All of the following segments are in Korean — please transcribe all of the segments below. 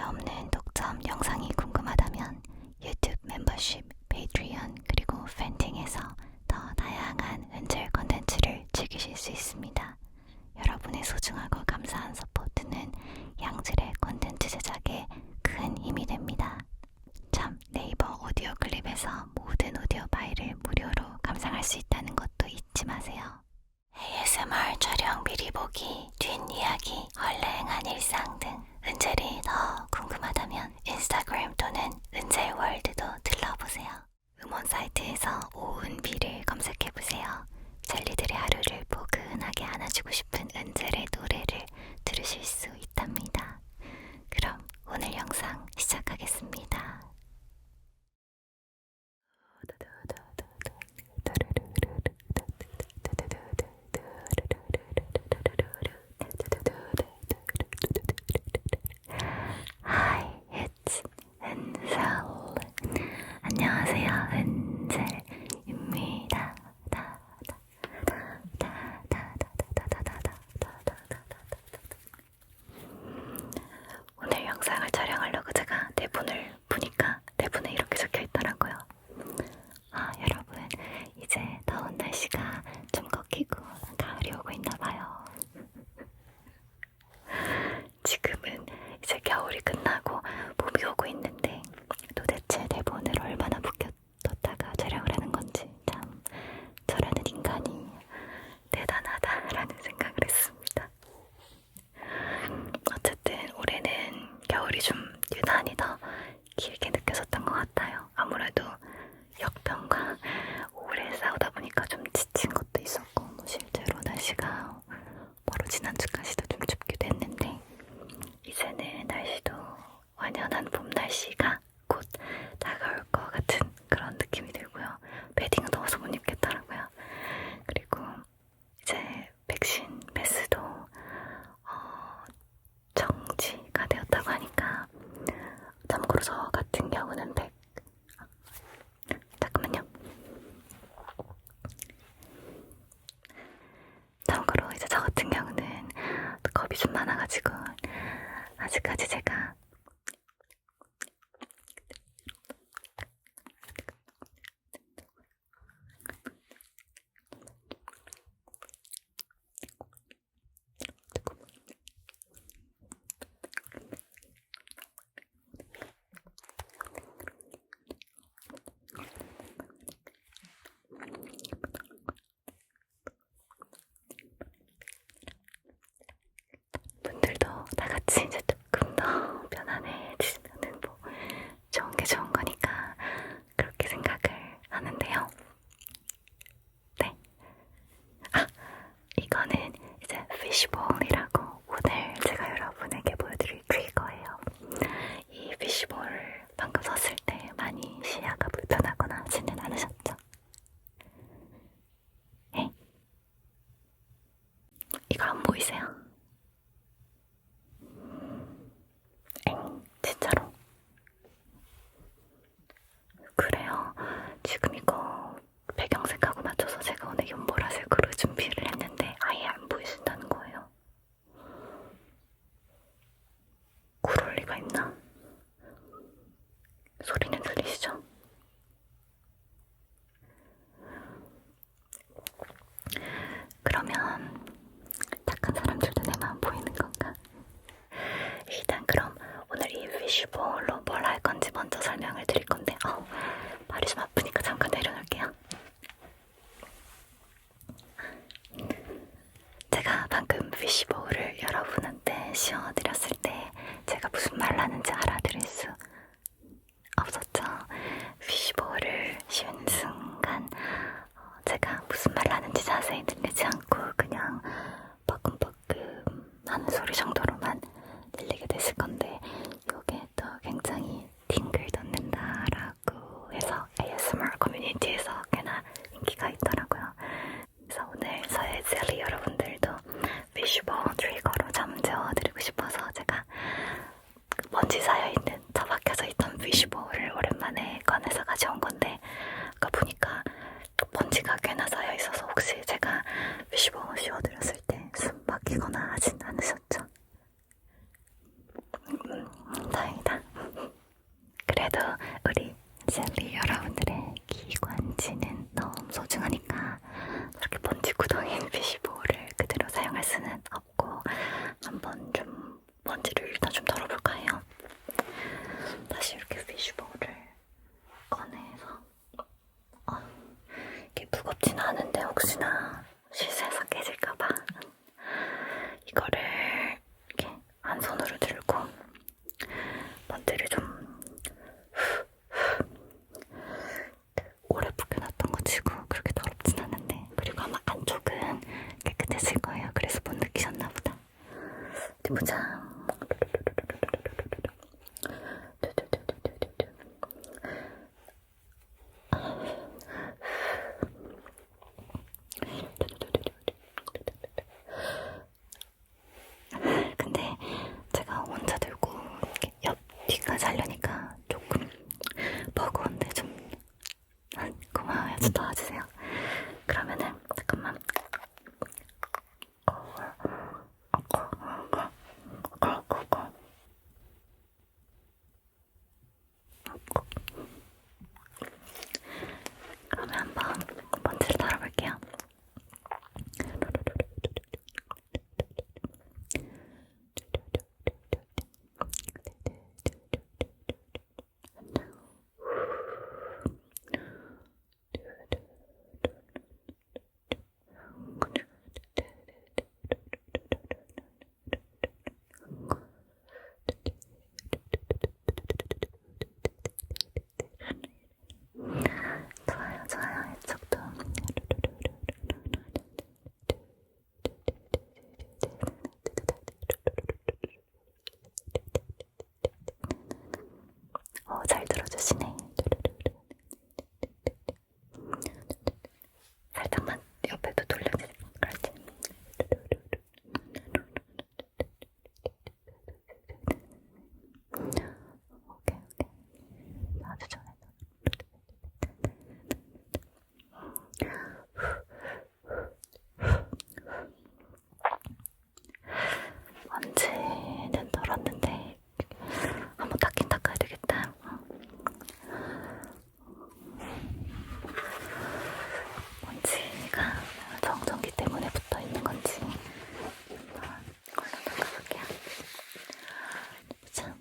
없는 독점 영상이 궁금하다면 유튜브 멤버십, 페이트리언 그리고 팬팅에서 더 다양한 은젤 컨텐츠를 즐기실 수 있습니다. 여러분의 소중하고 감사한 서포트는 양질의 컨텐츠 제작에 큰 힘이 됩니다. 참, 네이버 오디오 클립에서 모든 오디오 파일을 무료로 감상할 수 있다는 것도 잊지 마세요. ASMR 촬영 미리 보기, 뒷이야기, 헐레행한 일상 등 은젤이 더 궁금하다면 인스타그램 또는 은젤월드도 들러보세요. 음원 사이트에서 오은비를 검색해보세요. 젤리들의 하루를 포근하게 안아주고 싶은 은젤의 노래를 들으실 수 있답니다. 그럼 오늘 영상 시작하겠습니다. Hi, it's 은셀. 안녕하세요, 은셀입니다. 오늘 영상을 촬영하려고 제가 대본을 보니까 대본에 이렇게 적혀 있더라고요. 아, 여러분, 이제 더운 날씨가 좀 꺾이고 가을이 오고 있나봐요. 지금은 이제 겨울이 끝나고 봄이 오고 있는데 도대체 대본을 얼마나 묵혀뒀다가 촬영을 하는 건지 참 저라는 인간이 대단하다라는 생각을 했습니다. 어쨌든 올해는 겨울이 좀 유난히 더 길게 느껴졌던 것 같아요. 아무래도 역병과 오래 싸우다 보니까 좀 지친 것도 있었고 뭐 실제로 날씨가 바로 지난주까지도 좀 춥기도 했는데 이제는 날씨도 완연한 봄 날씨가 곧 다가올 것 같은 그런 느낌이 들고요. 패딩은 더워서 못 입겠더라고요. 그리고 이제 백신 패스도 정지가 되었다고 하니까 참고로 저 같은 경우는 잠깐만요. 참고로 이제 저 같은 경우는 겁이 좀 많아가지고 아직까지 제가 분들도 다 같이 이제 조금 더 편안해지면은 뭐 좋은 게 좋은 거니까 그렇게 생각을 하는데요. 네. 이거는 이제 피쉬볼이라고 오늘 제가 여러분에게 보여드릴 트리거예요. 이 피쉬볼 방금 썼을 때 많이 시야가 불편하거나 하지는 않으셨죠? 네? 이거 안 보이세요? 진짜로? 그래요. 지금 이거 배경색하고 맞춰서 제가 오늘 연보라색으로 준비를 했는데 아예 안 보이신다는 거예요. 그럴 리가 있나? 소리는 들리시죠? 그러면 착한 사람들 눈에만 보이는 건가? 일단 그럼 오늘 이 피쉬볼로 뭘 할 건지 먼저 설명을 드릴 건데 발이 좀 아프니까 잠깐 내려놓을게요. 제가 방금 피쉬볼을 여러분한테 씌워드렸을 때 제가 무슨 말 하는지 알아들을 수 없었죠? 피쉬볼을 씌우는 순간 제가 무슨 말 하는지 자세히 들리지 않고 그냥 빠끔빠끔 하는 소리 정도로만 들리게 되실 건데 이게 또 굉장히 팅글 돋는다라고 해서 ASMR 커뮤니티에서 꽤나 인기가 있더라고요. 그래서 오늘 저의 젤리 여러분들도 피쉬볼 트리거로 잠 재워드리고 싶어서 제가 좀 덜어볼까 해요. 다시 이렇게 피쉬볼을 꺼내서 이게 무겁진 않은데 혹시나 실수해서 깨질까봐 이거를 이렇게 한 손으로 들고 먼지를 좀 오래 불켜놨던 거 치고 그렇게 더럽진 않은데, 그리고 아마 안쪽은 깨끗했을 거예요. 그래서 못 느끼셨나 보다. 어디 보자. 근데 제가 혼자 들고 옆 뒤까지 하려니까 조금 버거운데 좀 고마워요. 좀 도와주세요. 그러면은 잠깐만. 그러면 한번 먼지를 털어볼게요. 좋아요, 좋아요. 이쪽도. 잘 들어주시네. 살짝만 옆에도 돌려주세요. 그렇지. 오케이. 아주 좋아요. 먼지는 덜었는데 한번 닦긴 닦아야 되겠다. 먼지가 정전기 때문에 붙어있는 건지 얼른 닦아볼게요. 자.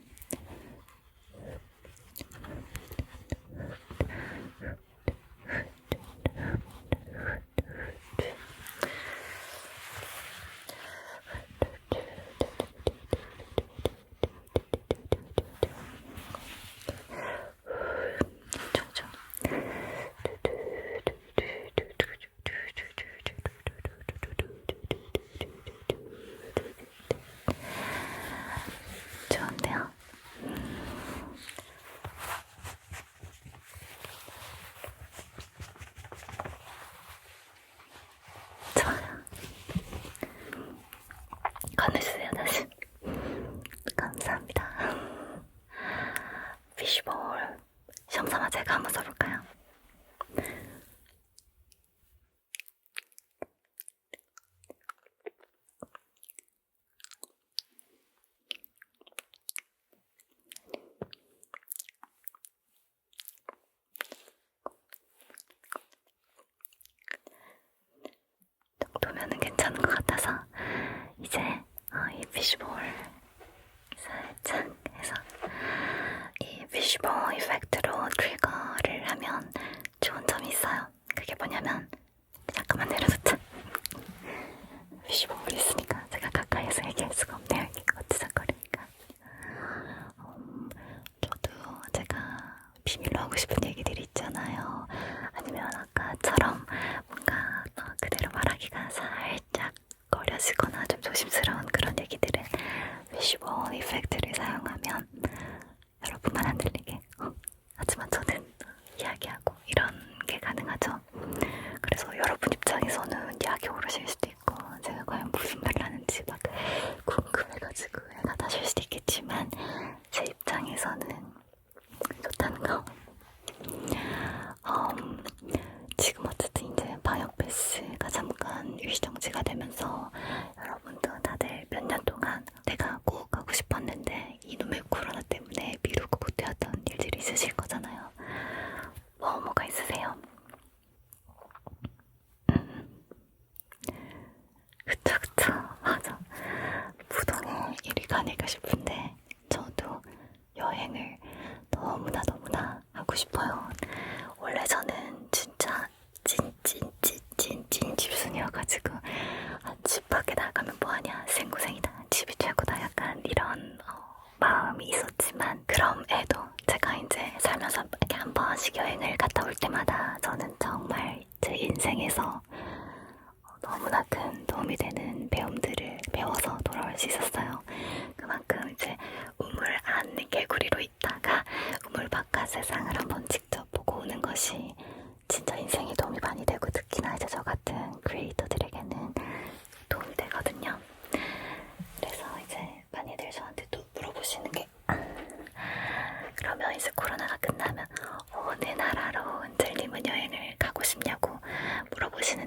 좋은데요? 좋아요. 건네주세요, 다시. 감사합니다. 피쉬볼 시험 삼아 제가 한번 써볼까요? 정도면은 괜찮은 것 같아서 이제 이 피쉬볼 살짝 해서 이 피쉬볼 이펙트로 트리거를 하면 좋은 점이 있어요. 그게 뭐냐면, 잠깐만 내려놓자. 피쉬볼이 있으니까 제가 가까이서 얘기할 수가 없네요. 이렇게 거치적거리니까. 저도 제가 비밀로 하고 싶은 얘기들이 있잖아요. 아니면 아까처럼 뭔가 그대로 말하기가 살짝 거려지거나 좀 조심스러운 그런 얘기들은 피쉬볼 이펙트를 사용하면 여러분만 안 들리게 하지만 저는 이야기하고 이런 게 가능하죠. 그래서 여러분 입장에서는 약이 오르실 수도 있고 제가 과연 무슨 말을 하는지 막 궁금해가지고 애가 나실 수도 있겠지만 제 입장에서는 좋다는 거. 지금 어쨌든 이제 바이오패스가 잠깐 유시정지가 되면서 여러분도 다들 몇 년 동안 내가 꼭 하고 싶었는데 이놈의 싶어요. 원래 저는 진짜 찐 집순이어가지고 집 밖에 나가면 뭐하냐, 생고생이다, 집이 최고다, 약간 이런 마음이 있었지만, 그럼에도 제가 이제 살면서 이렇게 한 번씩 여행을 갔다 올 때마다 저는 정말 제 인생에서 너무나 큰 도움이 되는 배움들을 배워서 돌아올 수 있었어요. 그만큼 이제 우물 안 개구리로 있다가 우물 바깥 세상을 한번 직접 보고 오는 것이 진짜 인생에 도움이 많이 되고, 특히나 이제 저 같은 크리에이터들에게는 도움이 되거든요. 그래서 이제 많이들 저한테 또 물어보시는 게, 그러면 이제 코로나가 끝나면 어느 나라로 은철님은 여행을 가고 싶냐고 물어보시는데,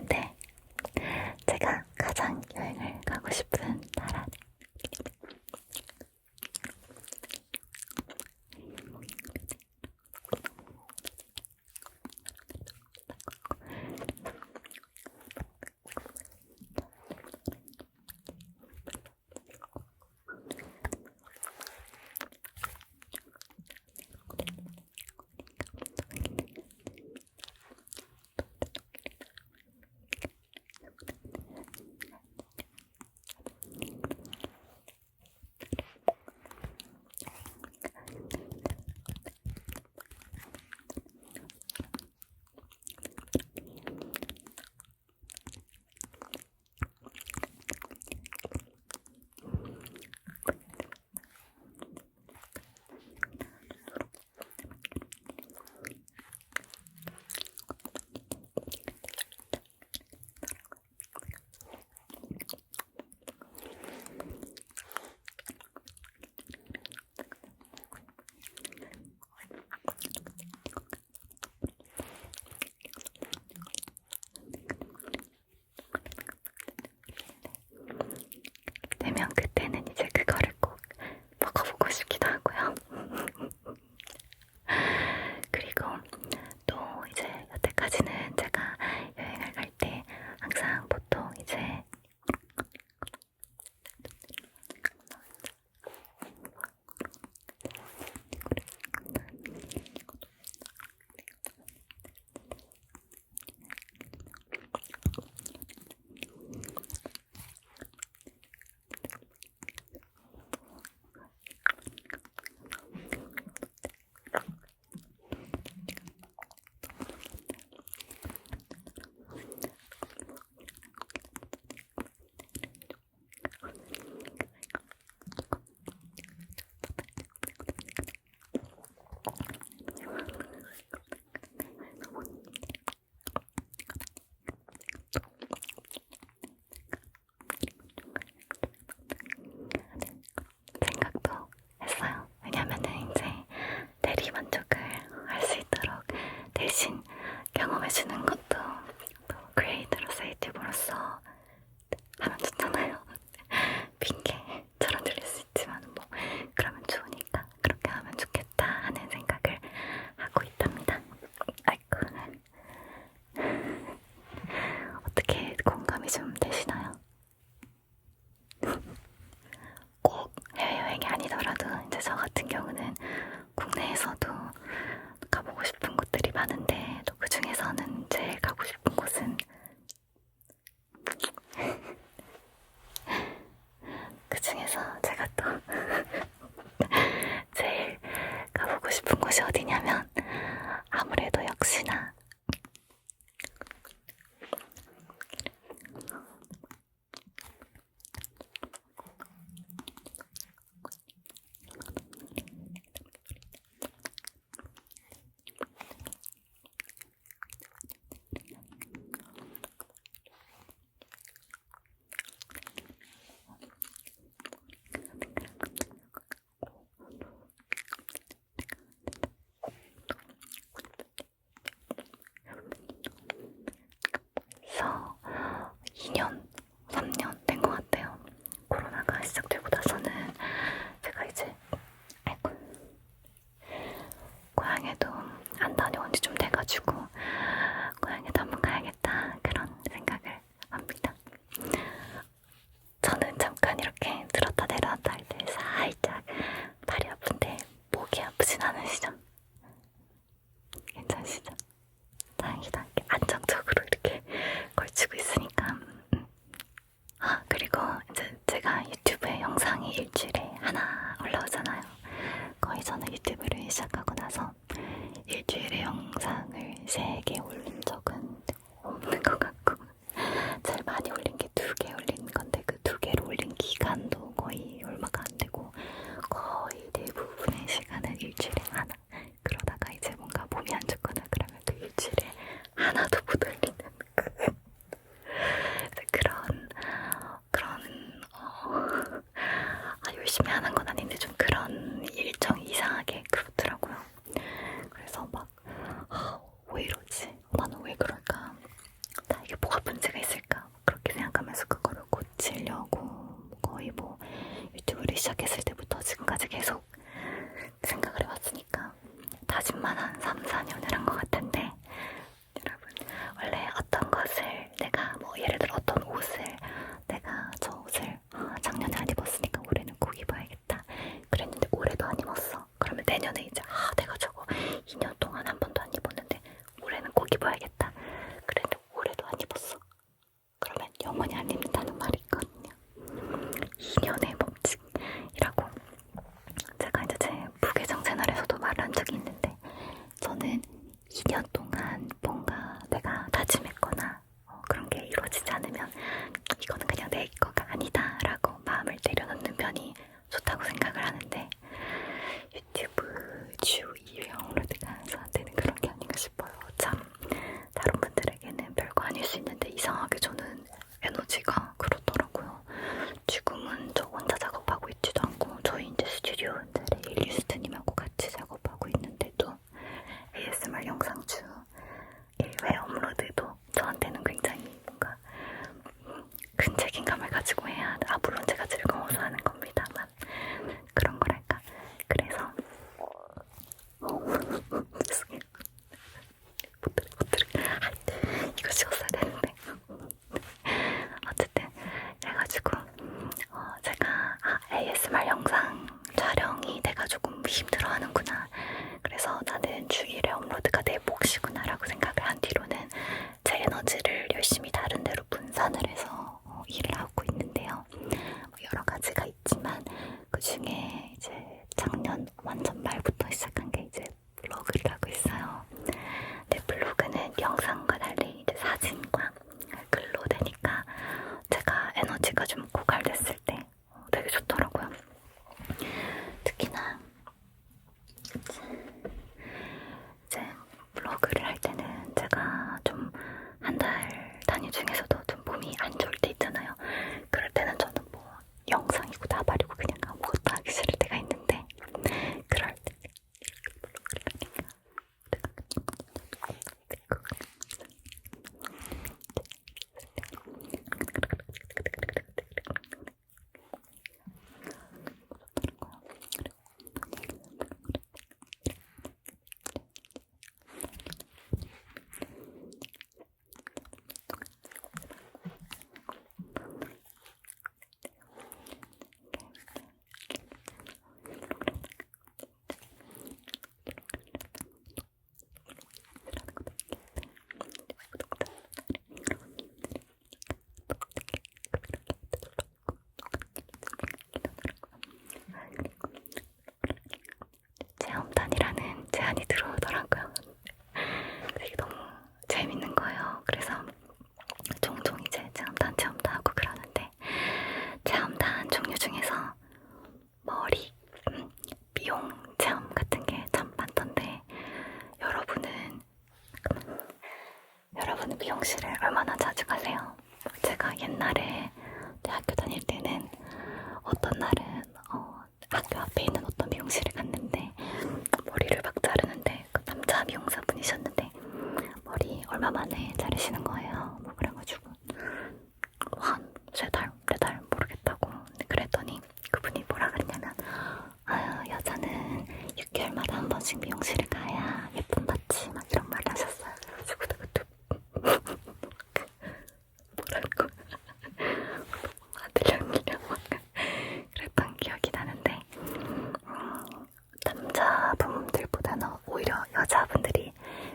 지금까지 계속 생각을 해봤으니까 다짐만 한 3, 4년을 한 것 같은데, 여러분, 원래 어떤 것을 내가 뭐 예를 들어 어떤 옷을 내가 저 옷을 작년에 안 입었으니까 올해는 꼭 입어야겠다 그랬는데 올해도 안 입었어. 그러면 내년에 이제 내가 저거 2년 동안 한 번도 안 입었는데 올해는 꼭 입어야겠다 그랬는데 올해도 안 입었어. 그러면 영원히 안 입는다는 말이 있거든요. 2년의 법칙이라고. 제가 이제 제 부계정 채널에서도 말을 한 적이 있는데, 저는 2년 동안 뭔가 내가 다짐했거나 그런 게 이루어지지 않으면 이거는 그냥 내 거가 아니다 라고 마음을 내려놓는 편이 좋다고 생각을 하는데, 유튜브 주 2회 업로드가 저한테는 그런 게 아닌가 싶어요. 참 다른 분들에게는 별거 아닐 수 있는데 이상하게 저는 에너지가 그렇더라고요. 지금은 저 혼자 작업하고 있지도 않고 저희 이제 스튜디오 이제 레일리스트님하고 같이 작업하고 있는데도 ASMR 영상 주 1회 업로드도 저한테는 굉장히 뭔가 큰 책임감을 가지고 해야 하는, 물론 제가 즐거워서 하는 겁니다만 그런 거랄까. 그래서 죄송해요. 이거 찍었어야 되는데 어쨌든 그래가지고 제가 ASMR 영상 촬영이 내가 조금 힘들어하는구나, 그래서 나는 주 1회 업로드가 내 몫이구나 라고 생각을 한 뒤로는 제 에너지를 열심히 다른 데로 분산을 해서 일을 하고 있는데요. 여러 가지가 있지만 그 중에 이제 작년 완전 말부터 시작한 게 이제 블로그를 하고 있어요. 근데 블로그는 영상과 달리 이제 사진과 글로 되니까 제가 에너지가 좀 고갈됐을 때 되게 좋더라고요. 특히나 이제 블로그를 할 때는 제가 좀 한 달 단위 중에서도 좀 몸이 안 좋을 때 있잖아요. 그럴 때는 저는 뭐 영상이고 나발이고 그냥 아무것도 하기 싫을 때가 있는데, 그럴 때 체험단이라는 제안이 들어오더라고요. 되게 너무 재밌는 거예요. 그래서 종종 이제 체험단도 하고 그러는데, 체험단 종류 중에서 머리, 미용 체험 같은 게 참 많던데, 여러분은 미용실을 얼마나 자주 가세요? 제가 옛날에 대학교 다닐 때는 어떤 날은 학교 앞에 있는 어떤 미용실에 갔는데 머리를 막 자르는데 그 남자 미용사분이셨는데 머리 얼마 만에 자르시는 거예요. 뭐 그래가지고 한 3달, 4달 모르겠다고 그랬더니 그분이 뭐라 그랬냐면, 아유, 여자는 6개월마다 한 번씩 미용실을 가야 예쁨 받지, 막 이런 말을 하셨어요. 그래가지고 내가 뭐라고 아들형이냐 막 그랬던 기억이 나는데, 남자분들보다는 오히려 여자분들이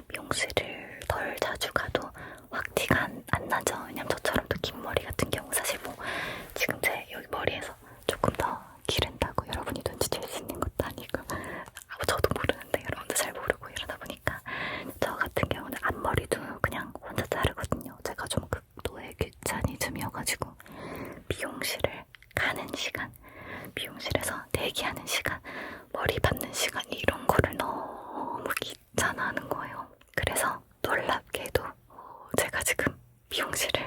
미용실을 덜 자주 가도 확 티가 안 나죠. 왜냐면 저처럼 또 긴 머리 같은 경우 사실 뭐 지금 제 여기 머리에서 조금 더 기른다고 여러분이 눈치챌 수 있는 것도 아니고, 저도 모르는데 여러분도 잘 모르고 이러다 보니까 저 같은 경우는 앞머리도 그냥 혼자 자르거든요. 제가 좀 극도의 귀차니즘이어가지고 미용실을 가는 시간, 미용실에서 대기하는 시간, 머리 받는 시간 이런 거를 너무 귀찮아하는 거예요. 그래서 놀랍게도 제가 지금 미용실을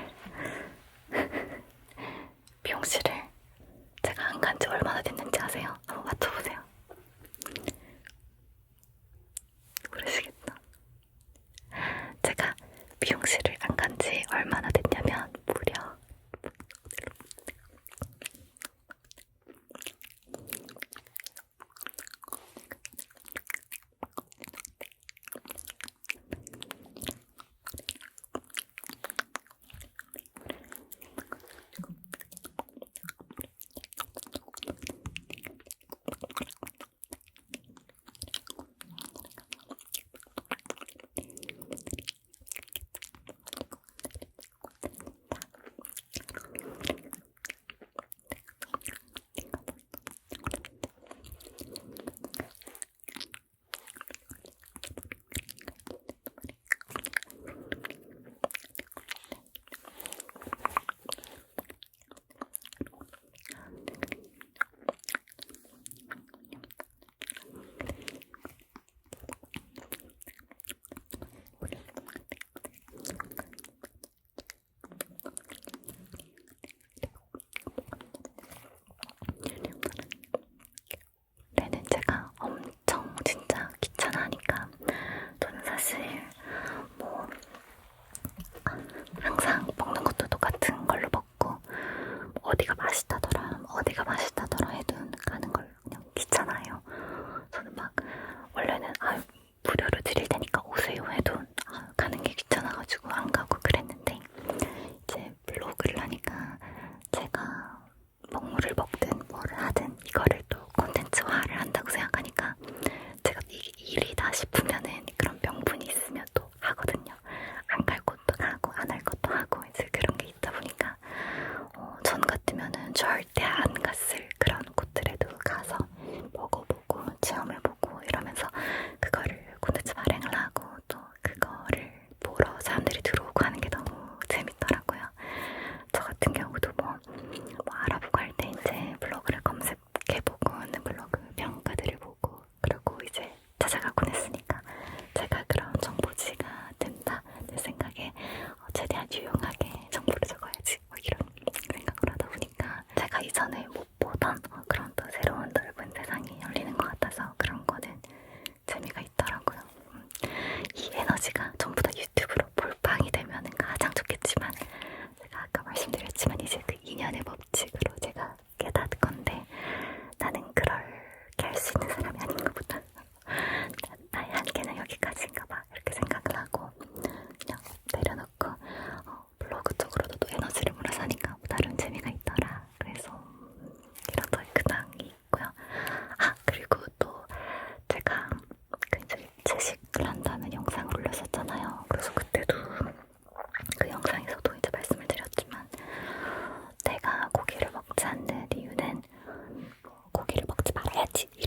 제가 안 간 지 얼마나 됐는지 아세요? 한번 맞춰보세요. 모르시겠다. 제가 미용실을 안 간 지 얼마나 됐냐면 무려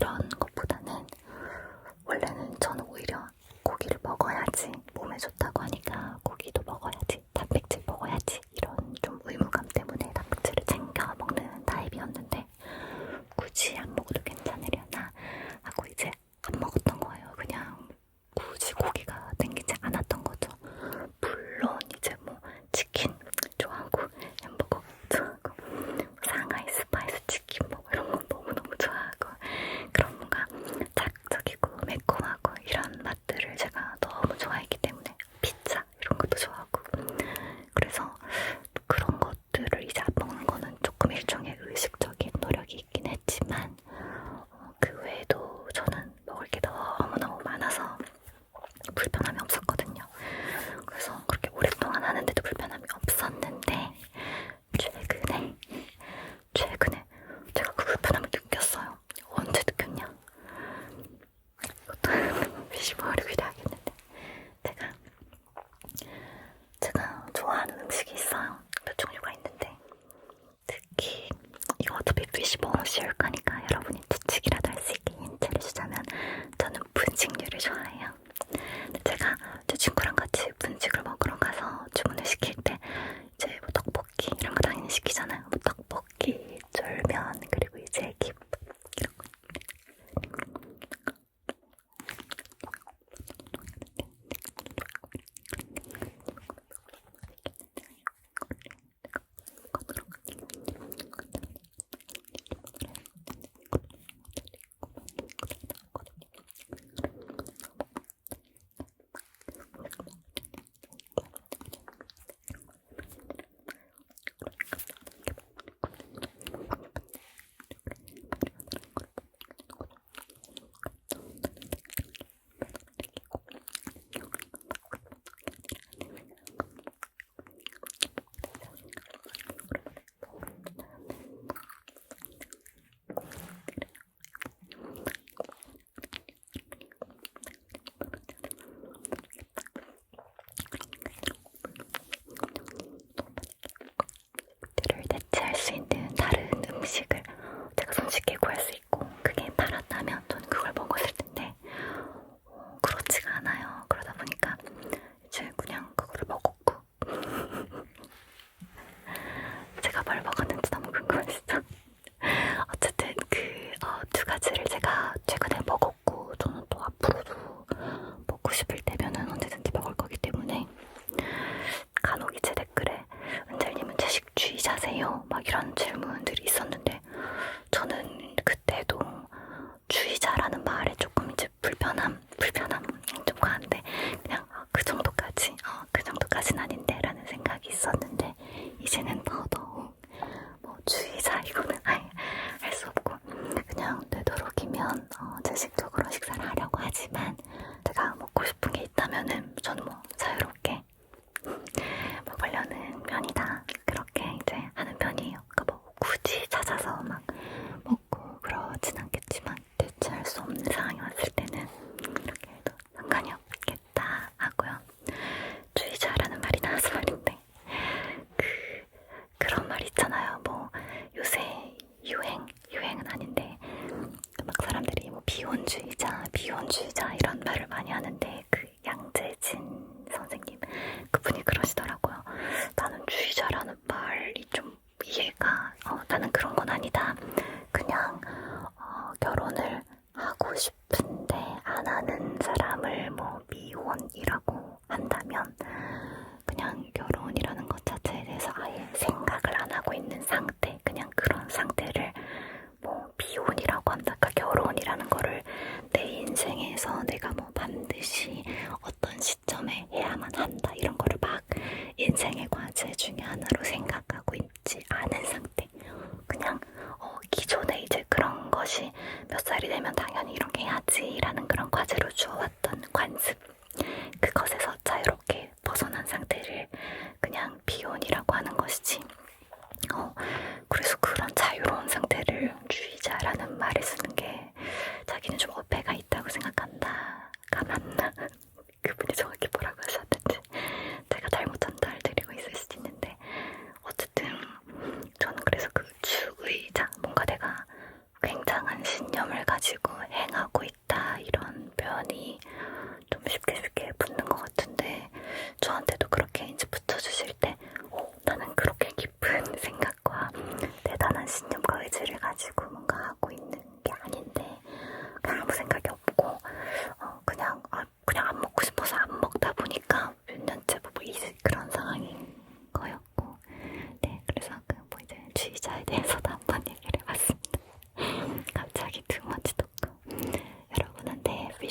이런 것보다는 원래는 저는 오히려 고기를 먹어야지 몸에 좋다고 하니까 고기도 먹어야지 단백질 먹어야지 이런 좀 의무감 때문에 단백질을 챙겨 먹는 타입이었는데 굳이 안 먹어도 괜찮으려나 하고 이제 안 먹었던 거예요. 그냥 굳이 고기가 땡기지 않았던 거죠. 물론 이제 뭐 치킨 좋아하고 햄버거 좋아하고 상하이 스파이스 치킨 뭐 이런 거 너무너무 좋아하고 그런 뭔가 자극적이고 매콤하고 이런 맛들을 제가 너무 좋아했기 때문에 피자 이런 것도 좋아하고 그래서 그런 것들을 이제 안 먹는 거는 조금 일종의 의식적인 노력이 있긴 했지만 그 외에도 저는 먹을 게 너무너무 많아서 불편함이 없었거든요. 그래서 그렇게 오랫동안 하는데도 불편함이 없었는데 최근에 제가 그 불편함을 느꼈어요. 언제 느꼈냐? 이것도 피시버를 위대하겠는데 제가 좋아하는 음식이 있어요. 몇 종류가 있는데 특히 이거 어차피 피시버로 씌울 거니까 여러분이 추측이라도 할 수 있게 힌트를 주자면 저는 분식류를 좋아해요. 제가 제 친구랑 같이 분식을 먹으러 가서 주문을 시킬 때 이제 뭐 떡볶이 이런 거 당연히 시키잖아요. 뭐 떡볶이, 쫄면 그리고 이제 김밥 이런 거. 대체할 수 있는 다른 음식을 제가 손쉽게 구할 수 있고 그게 팔았다면 저는 그걸 먹었을 텐데 그렇지가 않아요. 그러다 보니까 이제 그냥 그거를 먹었고 제가 뭘 먹었는지 너무 궁금하시죠? 어쨌든 그 두 가지를 제가 최근에 먹었고 저는 또 앞으로도 먹고 싶을 때면은 언제든지 먹을 거기 때문에 간혹 이제 댓글에 은젤님은 채식주의자세요? 막 이런 질문들이 있었는데 저는 그때도 주의자라는 말에 조금 이제 불편함 좀 과한데 그냥 그 정도까지는 아닌데 라는 생각이 있었는데 이제는 더더욱 뭐 주의자 이거는 아예 할 수 없고 그냥 되도록이면 채식적으로 식사를 하려고 하지만 제가 먹고 싶은 게 있다면은 저는 뭐 자유롭게 먹으려는 편이다. 그렇게 이제 하는 편이에요. 그러니까 뭐 굳이 찾아서 막 먹고 그러진 않겠지만 대체할 수 없는 상황이 왔을 때는 이렇게 해도 상관이 없겠다 하고요. 주의자라는 말이 나와서 말인데 그런 말 있잖아요. 뭐 요새 유행은 아닌데 막 사람들이 뭐 비혼주의자 이런 말을 많이 하는데 그 양재진 선생님 그분이 그러시더라고요. 나는 주의자라는 말이 좀 이해가 나는 그런 건 아니다. 그냥 결혼을 하고 싶은데 안 하는 사람을 뭐 미혼이라고 한다면 그냥 결혼이라는 것 자체에 대해서 아예 생각을 안 하고 있는 상태, 그냥 그런 상태를 뭐 비혼이라고 한다. 그러니까 결혼이라는 거를 내 인생에서 내가 뭐 반드시 어떤 시점에 해야만 한다 이런 거를 막 인생의 과제 중에 하나로 생각하고 있지 않은 상태. 그냥 기존에 이제 그런 것이 몇 살이 되면 당연히 이런 게 해야지 라는 그런 과제로 주어왔던 관습, 그것에서 자유롭게 벗어난 상태를 그냥 비혼이라고 하는 것이지. 그래서 그런 자유로운 상태를 주의자라는 말을 쓰는 게 자기는 좀 어폐가 있다고 생각한다가 맞나? 그분이 정확히 뭐라고 하셨는지 제가 잘못 전달드리고 있을 수도 있는데 어쨌든 저는 그래서 그 주의자, 뭔가 내가 굉장한 신념을 가지고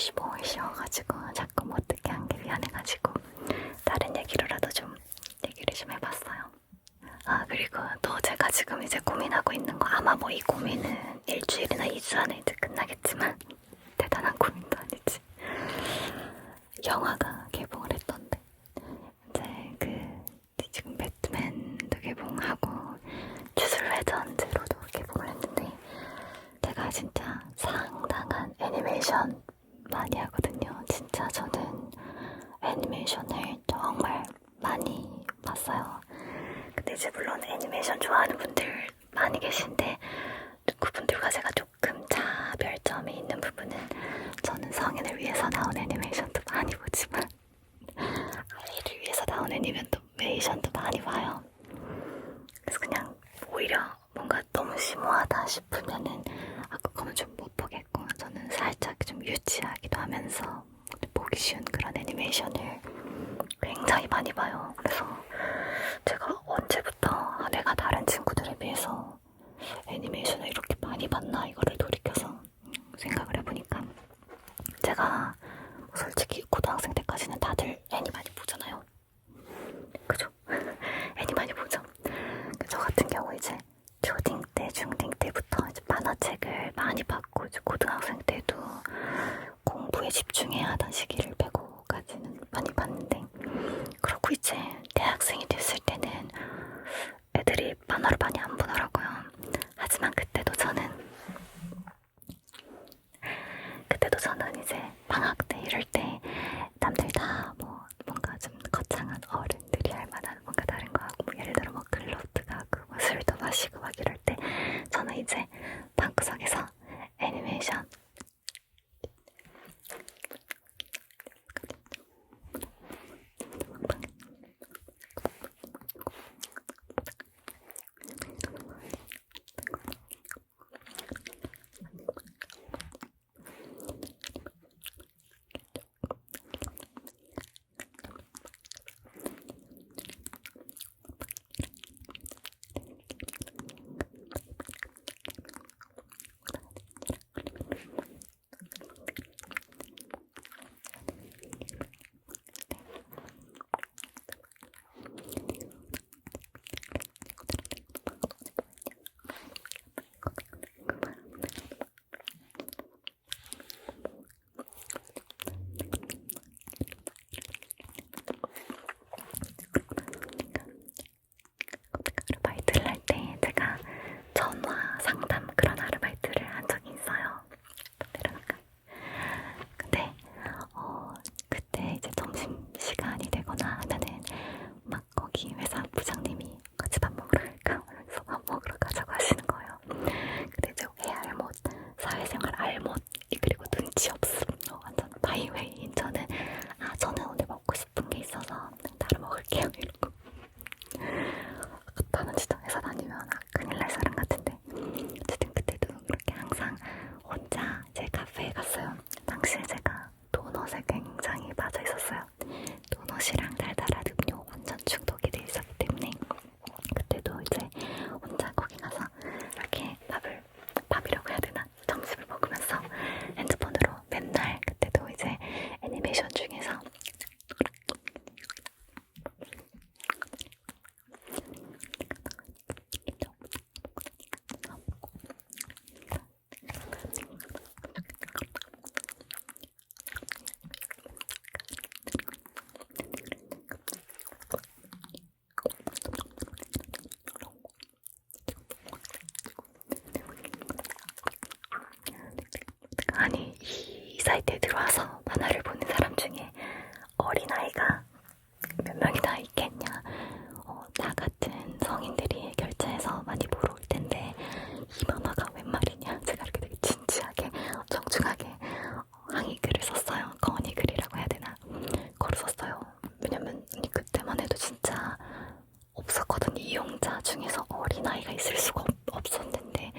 쉬워가지고 자꾸 못 듣게 한 게 미안해가지고 다른 얘기로라도 좀 얘기를 좀 해봤어요. 아, 그리고 또 제가 지금 이제 고민하고 있는 거, 아마 뭐 이 고민은 일주일이나 2주 안에 이제 끝나겠지만 대단한 고민도 아니지. 영화가 개봉을 했던데 이제 지금 배트맨도 개봉하고 주술회전 제로도 개봉을 했는데, 제가 진짜 상당한 애니메이션 많이 하거든요. 진짜 저는 애니메이션을 정말 많이 봤어요. 근데 이제 물론 애니메이션 좋아하는 분들 많이 계신데, 그분들과 제가 조금 차별점이 있는 부분은, 저는 성인을 위해서 나온 애니메이션도 많이 보지만 아이를 위해서 나온 애니메이션도 많이 봐요. 그래서 그냥 오히려 뭔가 너무 심오하다 싶으면은 그거는 좀 못 보겠고, 저는 살짝 좀 유치하기도 하면서 보기 쉬운 그런 애니메이션을 굉장히 많이 봐요. 그래서 제가 언제부터 내가 다른 친구들에 비해서 애니메이션을 이렇게 많이 봤나, 이거를 돌이켜서 생각을 해보니까, 제가 솔직히 고등학생 때까지는 다들 애니 많이 보잖아요. 그죠? 애니 많이 보죠? 저 같은 경우 이제 초딩 때, 중딩 때부터 이제 만화책을 많이 봤고, 이제 고등학생 때도 공부에 집중해야 하던 시기를 빼고까지는 많이 봤는데, 그렇고 이제 대학생이 됐을 때는 애들이 만화를 많이 안 보더라고요. 하지만 그때도 저는 이제 방학 때 이럴 때 남들 다 뭐 뭔가 좀 거창한 어른들이 할 만한 뭔가 다른 거 하고, 뭐 예를 들어 뭐 클럽도 가고 뭐 술도 마시고 막 이럴 때, 저는 이제 방구석에서 애니메이션 아르바이트를 할 때 제가 전화 상담 그런 아르바이트를 한 적이 있어요. 내려갈까? 근데 그때 이제 점심시간이 되거나 하면은 막 거기 회사 부장님이 같이 밥 먹으러 갈까? 하면서 밥 먹으러 가자고 하시는 거예요. 근데 이제 외알못, 사회생활 알못, 그리고 눈치 없음, 완전 바이웨이인 저는 오늘 먹고 싶은 게 있어서 따로 먹을게요 이러고. 나는 진짜 회사 다니면 큰일 날 사람 같은데, 어쨌든 그때도 그렇게 항상 혼자 제 카페에 갔어요. 당시에 제가 도넛에 굉장히 빠져 있었어요. 도넛이랑 달달한 음료 완전 중독이 돼 있었기 때문에, 그때도 이제 혼자 거기 가서 이렇게 밥이라고 해야 되나? 점심을 먹으면서 핸드폰으로 맨날, 그때도 이제 애니메이션 중에서 아니, 이 사이트에 들어와서 만화를 보는 사람 중에 어린아이가 몇 명이나 있겠냐. 나 같은 성인들이 결제해서 많이 보러 올 텐데 이 만화가 웬 말이냐. 제가 이렇게 되게 진지하게 정중하게 항의글을 썼어요. 건의글이라고 해야 되나? 그걸 썼어요. 왜냐면 그때만 해도 진짜 없었거든요. 이용자 중에서 어린아이가 있을 수가 없었는데,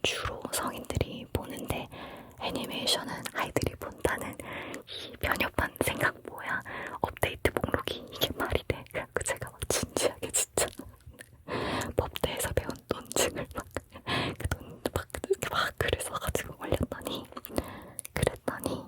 주로 성인들이 보는데 애니메이션은 아이들이 본다는 이 편협한 생각 뭐야. 업데이트 목록이 이게 말이 돼. 그래갖고 제가 막 진지하게 진짜 법대에서 배운 논증을 막 이렇게 막 글을 써가지고 올렸더니, 그랬더니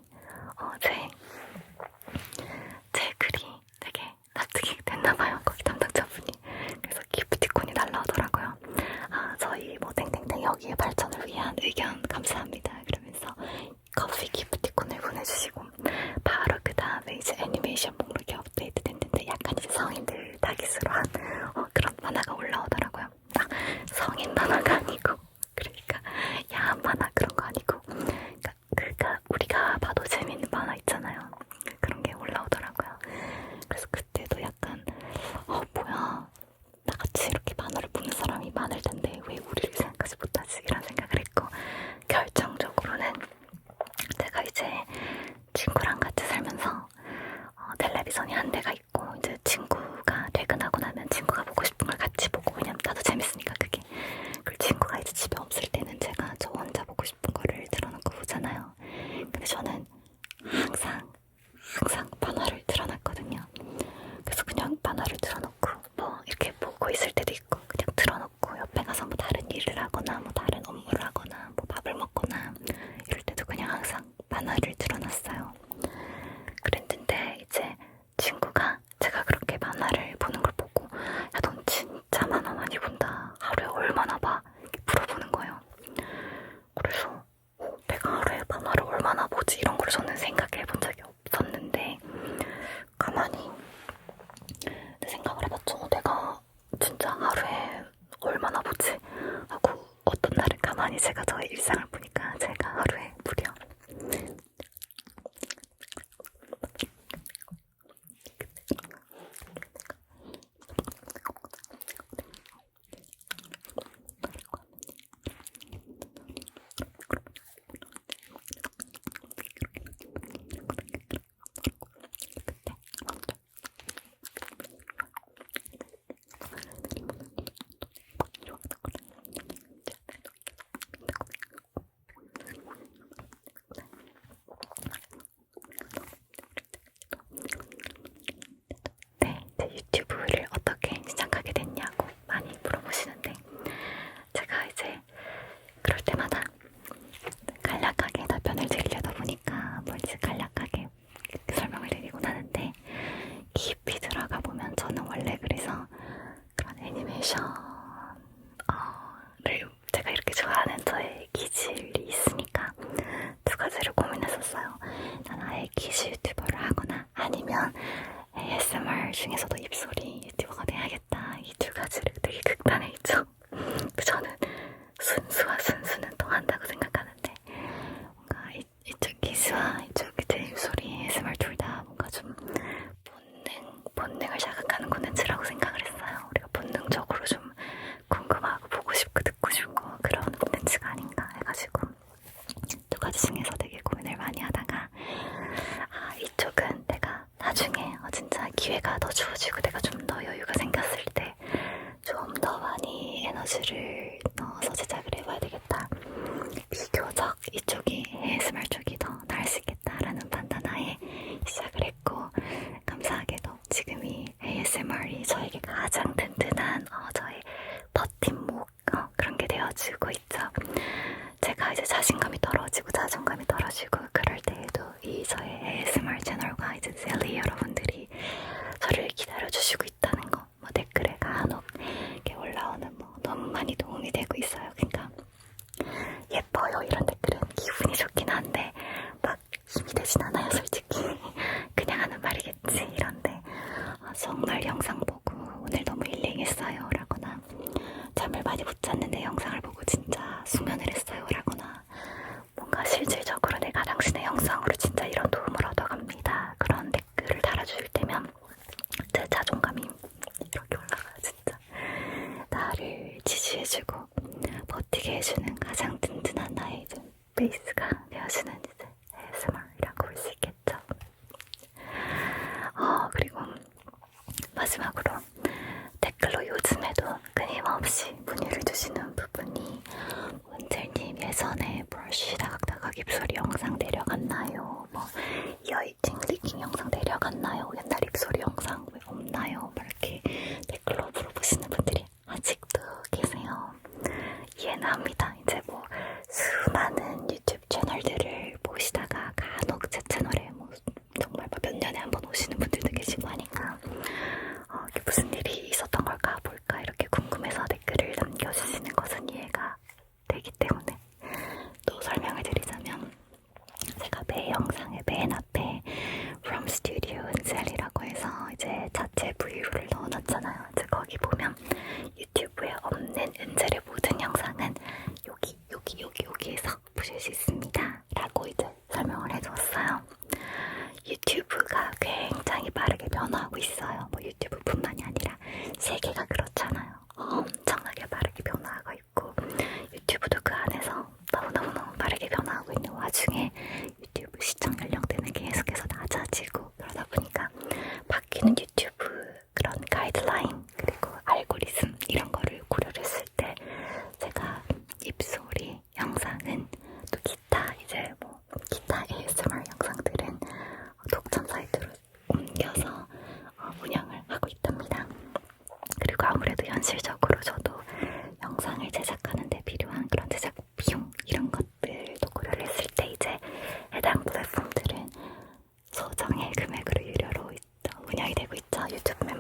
이제 친구랑 같이 살면서 텔레비전이 한 대가 있고 이제 친구가 퇴근하고 나면 친구가 보고 싶은 걸 같이 보고 왜냐면 나도 재밌으니까 그게. 그리고 친구가 이제 집에 없을 때는 제가 저 혼자 보고 싶은 거를 틀어놓고 보잖아요. 근데 저는 항상 만화를 틀어놨거든요. 그래서 그냥 만화를 틀어놓고 뭐 이렇게 보고 있을 때도 있고 그냥 틀어놓고 옆에 가서 뭐 다른 일을 하거나 뭐 다른 업무를 하거나 뭐 밥을 먹거나 이럴 때도 그냥 항상 만화를 틀어놨어요. 그랬는데 이제 친구가 제가 그렇게 만화를 보는 걸 보고 야, 넌 진짜 만화 많이 본다. 하루에 얼마나 봐? 이렇게 물어보는 거예요. 그래서 내가 하루에 만화를 얼마나 보지? 이런 걸 저는 생각해 본 적이 없었는데 가만히 생각을 해봤죠. 내가 진짜 하루에 얼마나 보지? 하고 어떤 날은 가만히 제가 저의 일상을 보니까 제가 하루에 무려 네, 이제 유튜브를 어떻게 시작하게 됐냐고 많이 물어보시는데 제가 이제 그럴 때마다 간략하게 답변을 드리려다 보니까 뭔지 간략하게 설명을 드리곤 하는데 깊이 들어가 보면 저는 원래 그래서 그런 애니메이션을 제가 이렇게 좋아하는 저의 기질이 있으니까 두 가지를 고민했었어요. 난 아예 기질 유튜버를 하거나 아니면 ASMR 중에서도 입소리 유튜버가 돼야겠다. 이 두 가지를 되게 극단에 있죠. 저는 순수와 순수는 통한다고 생각하는데 뭔가 이쪽 기수와 이쪽 이제 입소리 ASMR 둘 다 뭔가 좀 본능을 자극하는 콘텐츠라고 생각을 했어요. 우리가 본능적으로 좀 궁금하고 보고 싶고 듣고 싶고 그런 콘텐츠가 아닌가 해가지고 두 가지 중에서 되게 고민을 많이 하다가 이쪽은 내가 나중에 진짜 기회가 더 주어지고 내가 좀 더 여유가 생겼을 때 좀 더 많이 에너지를 넣어서 제작을 해봐야 되겠다. 비교적 이쪽이 ASMR 쪽이 더 나을 수 있겠다라는 판단하에 시작을 했고 감사하게도 지금이 ASMR이 저에게 가장 든든한 저의 버팀목 그런 게 되어주고 있죠. 제가 이제 자신감이 떨어지고 자존감이 떨어지고 그럴 때에도 이 저의 ASMR 채널과 이제 셀리 여러분들이 저를 기다려주시고 있죠.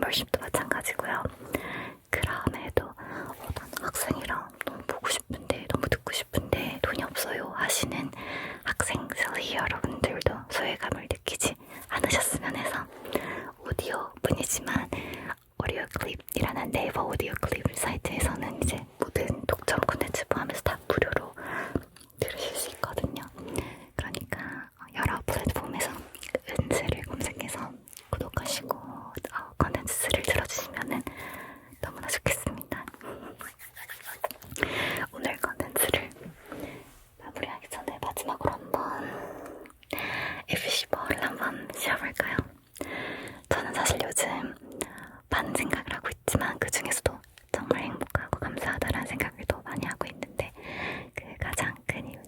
멤버십도 마찬가지고요. 그럼에도 나는 학생이랑 너무 보고 싶은데 너무 듣고 싶은데 돈이 없어요 하시는 학생 슬리 여러분들도 소외감을 느끼지 않으셨으면 해서 오디오 뿐이지만 오디오 클립이라는 네이버 오디오 클립 사이트에서는 이제 모든 독점 콘텐츠 포함해서 다 무료로 들으실 수 있거든요. 그러니까 여러 플랫폼에서 은세를 검색해서 구독하시고 콘텐츠를 들어주시면은 너무나 좋겠습니다. 오늘 콘텐츠를 마무리하기 전에 마지막으로 한번 FC4를 한번 쉬어볼까요? 저는 사실 요즘 많은 생각을 하고 있지만 그 중에서도 정말 행복하고 감사하다라는 생각을 더 많이 하고 있는데 그 가장 큰 이유는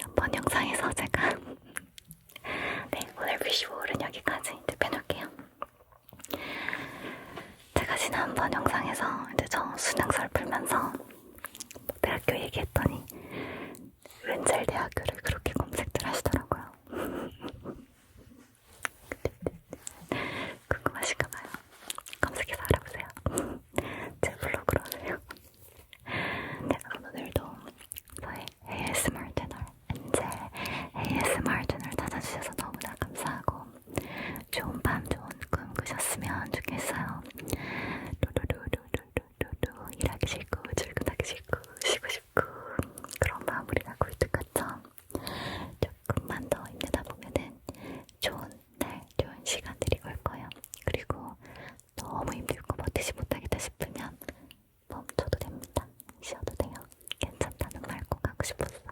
이번 영상에서 제가 네, 오늘 비주얼은 여기까지 이제 빼놓을게요. 제가 지난번 영상에서 이제 저 수능설 풀면서 대학교 얘기했더니 웬젤대학교를 그렇게 검색들 하시더라고요. 궁금하실까봐요. 검색해서 알아보세요. 제 블로그로 오세요. 그럼 오늘도 저의 ASMR 채널 엔젤 ASMR 채널 찾아주셔서 너무나 감사하고 좋은 밤 좋은 꿈 꾸셨으면 좋겠어요. 루루루루루루루 일하기 싫고 출근하기 싫고 쉬고 싶고 그런 마음으로 하고 있을 것처럼 조금만 더 힘내다 보면은 좋은 날 좋은 시간들이 올 거예요. 그리고 너무 힘들고 버티지 못하겠다 싶으면 멈춰도 됩니다. 쉬어도 돼요. 괜찮다는 말 꼭 하고 싶었어요.